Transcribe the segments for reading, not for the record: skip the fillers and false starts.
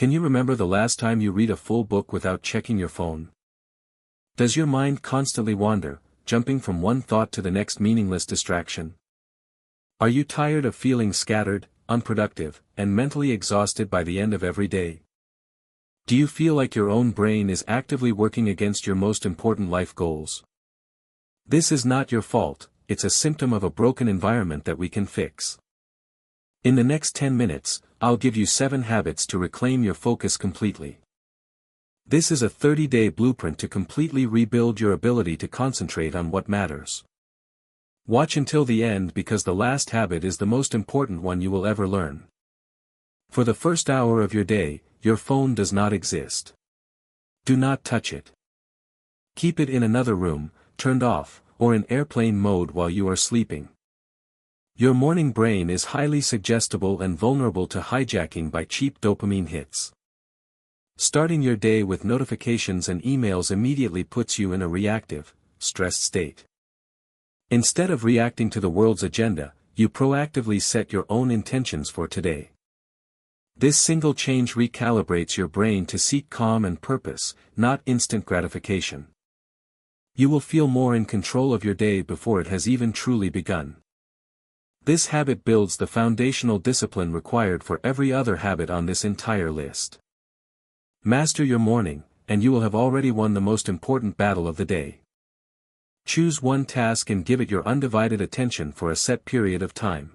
Can you remember the last time you read a full book without checking your phone? Does your mind constantly wander, jumping from one thought to the next meaningless distraction? Are you tired of feeling scattered, unproductive, and mentally exhausted by the end of every day? Do you feel like your own brain is actively working against your most important life goals? This is not your fault, it's a symptom of a broken environment that we can fix. In the next 10 minutes, I'll give you 7 habits to reclaim your focus completely. This is a 30-day blueprint to completely rebuild your ability to concentrate on what matters. Watch until the end because the last habit is the most important one you will ever learn. For the first hour of your day, your phone does not exist. Do not touch it. Keep it in another room, turned off, or in airplane mode while you are sleeping. Your morning brain is highly suggestible and vulnerable to hijacking by cheap dopamine hits. Starting your day with notifications and emails immediately puts you in a reactive, stressed state. Instead of reacting to the world's agenda, you proactively set your own intentions for today. This single change recalibrates your brain to seek calm and purpose, not instant gratification. You will feel more in control of your day before it has even truly begun. This habit builds the foundational discipline required for every other habit on this entire list. Master your morning, and you will have already won the most important battle of the day. Choose one task and give it your undivided attention for a set period of time.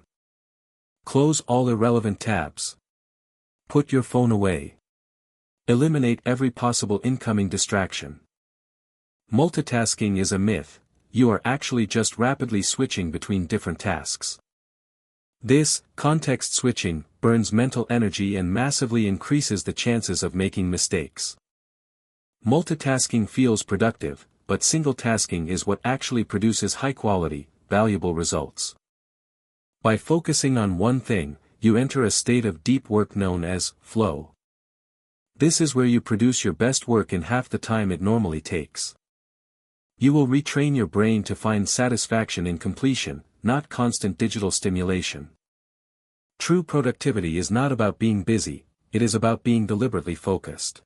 Close all irrelevant tabs. Put your phone away. Eliminate every possible incoming distraction. Multitasking is a myth, you are actually just rapidly switching between different tasks. This, context switching, burns mental energy and massively increases the chances of making mistakes. Multitasking feels productive, but single tasking is what actually produces high-quality, valuable results. By focusing on one thing, you enter a state of deep work known as flow. This is where you produce your best work in half the time it normally takes. You will retrain your brain to find satisfaction in completion, not constant digital stimulation. True productivity is not about being busy, it is about being deliberately focused.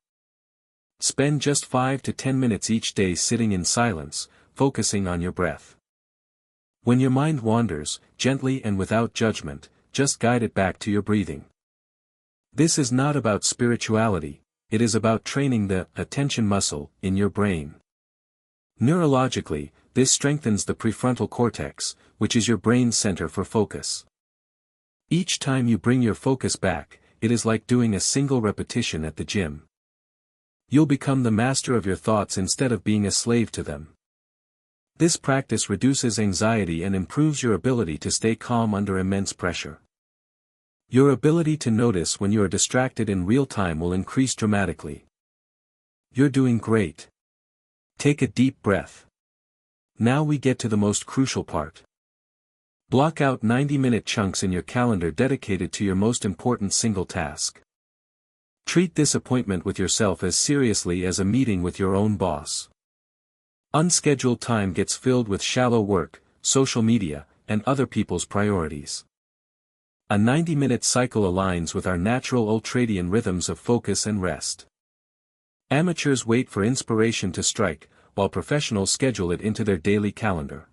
Spend just 5 to 10 minutes each day sitting in silence, focusing on your breath. When your mind wanders, gently and without judgment, just guide it back to your breathing. This is not about spirituality, it is about training the attention muscle in your brain. Neurologically, this strengthens the prefrontal cortex, which is your brain's center for focus. Each time you bring your focus back, it is like doing a single repetition at the gym. You'll become the master of your thoughts instead of being a slave to them. This practice reduces anxiety and improves your ability to stay calm under immense pressure. Your ability to notice when you are distracted in real time will increase dramatically. You're doing great. Take a deep breath. Now we get to the most crucial part. Block out 90-minute chunks in your calendar dedicated to your most important single task. Treat this appointment with yourself as seriously as a meeting with your own boss. Unscheduled time gets filled with shallow work, social media, and other people's priorities. A 90-minute cycle aligns with our natural ultradian rhythms of focus and rest. Amateurs wait for inspiration to strike, while professionals schedule it into their daily calendar.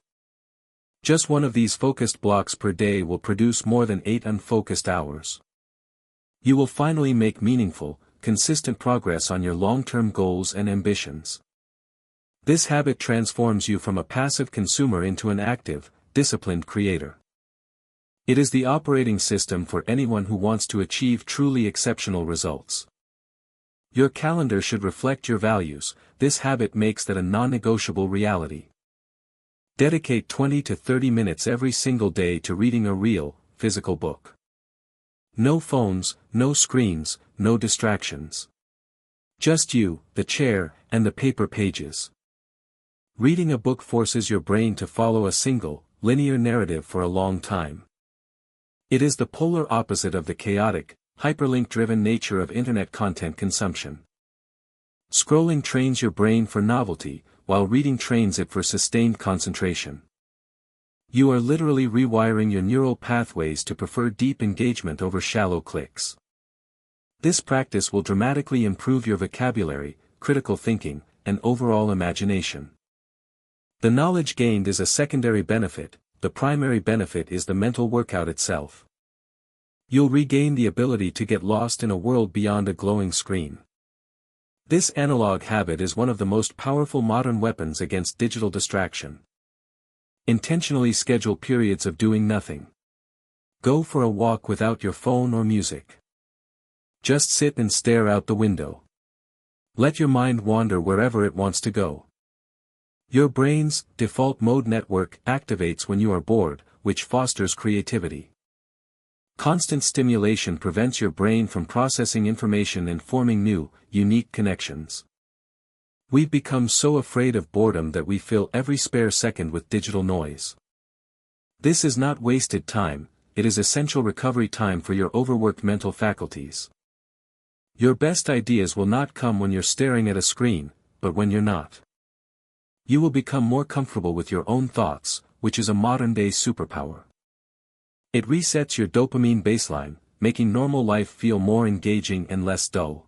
Just one of these focused blocks per day will produce more than 8 unfocused hours. You will finally make meaningful, consistent progress on your long-term goals and ambitions. This habit transforms you from a passive consumer into an active, disciplined creator. It is the operating system for anyone who wants to achieve truly exceptional results. Your calendar should reflect your values, this habit makes that a non-negotiable reality. Dedicate 20 to 30 minutes every single day to reading a real, physical book. No phones, no screens, no distractions. Just you, the chair, and the paper pages. Reading a book forces your brain to follow a single, linear narrative for a long time. It is the polar opposite of the chaotic, hyperlink-driven nature of internet content consumption. Scrolling trains your brain for novelty, while reading trains it for sustained concentration. You are literally rewiring your neural pathways to prefer deep engagement over shallow clicks. This practice will dramatically improve your vocabulary, critical thinking, and overall imagination. The knowledge gained is a secondary benefit, the primary benefit is the mental workout itself. You'll regain the ability to get lost in a world beyond a glowing screen. This analog habit is one of the most powerful modern weapons against digital distraction. Intentionally schedule periods of doing nothing. Go for a walk without your phone or music. Just sit and stare out the window. Let your mind wander wherever it wants to go. Your brain's default mode network activates when you are bored, which fosters creativity. Constant stimulation prevents your brain from processing information and forming new, unique connections. We've become so afraid of boredom that we fill every spare second with digital noise. This is not wasted time, it is essential recovery time for your overworked mental faculties. Your best ideas will not come when you're staring at a screen, but when you're not. You will become more comfortable with your own thoughts, which is a modern-day superpower. It resets your dopamine baseline, making normal life feel more engaging and less dull.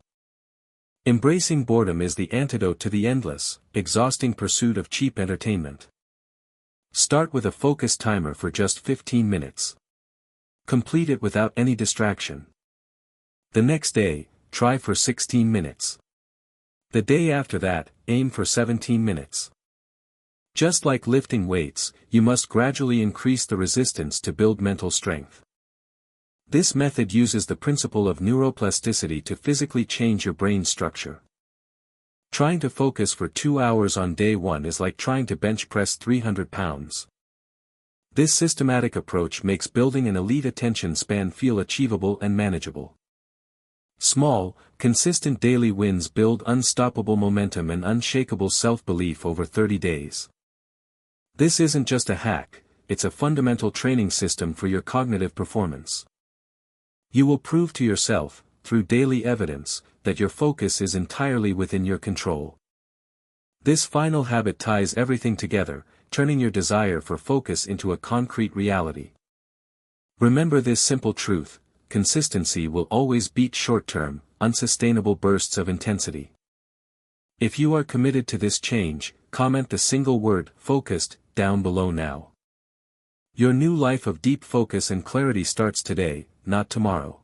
Embracing boredom is the antidote to the endless, exhausting pursuit of cheap entertainment. Start with a focused timer for just 15 minutes. Complete it without any distraction. The next day, try for 16 minutes. The day after that, aim for 17 minutes. Just like lifting weights, you must gradually increase the resistance to build mental strength. This method uses the principle of neuroplasticity to physically change your brain structure. Trying to focus for 2 hours on day 1 is like trying to bench press 300 pounds. This systematic approach makes building an elite attention span feel achievable and manageable. Small, consistent daily wins build unstoppable momentum and unshakable self-belief over 30 days. This isn't just a hack, it's a fundamental training system for your cognitive performance. You will prove to yourself, through daily evidence, that your focus is entirely within your control. This final habit ties everything together, turning your desire for focus into a concrete reality. Remember this simple truth: consistency will always beat short-term, unsustainable bursts of intensity. If you are committed to this change, comment the single word, focused, down below now. Your new life of deep focus and clarity starts today, not tomorrow.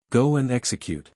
Go and execute.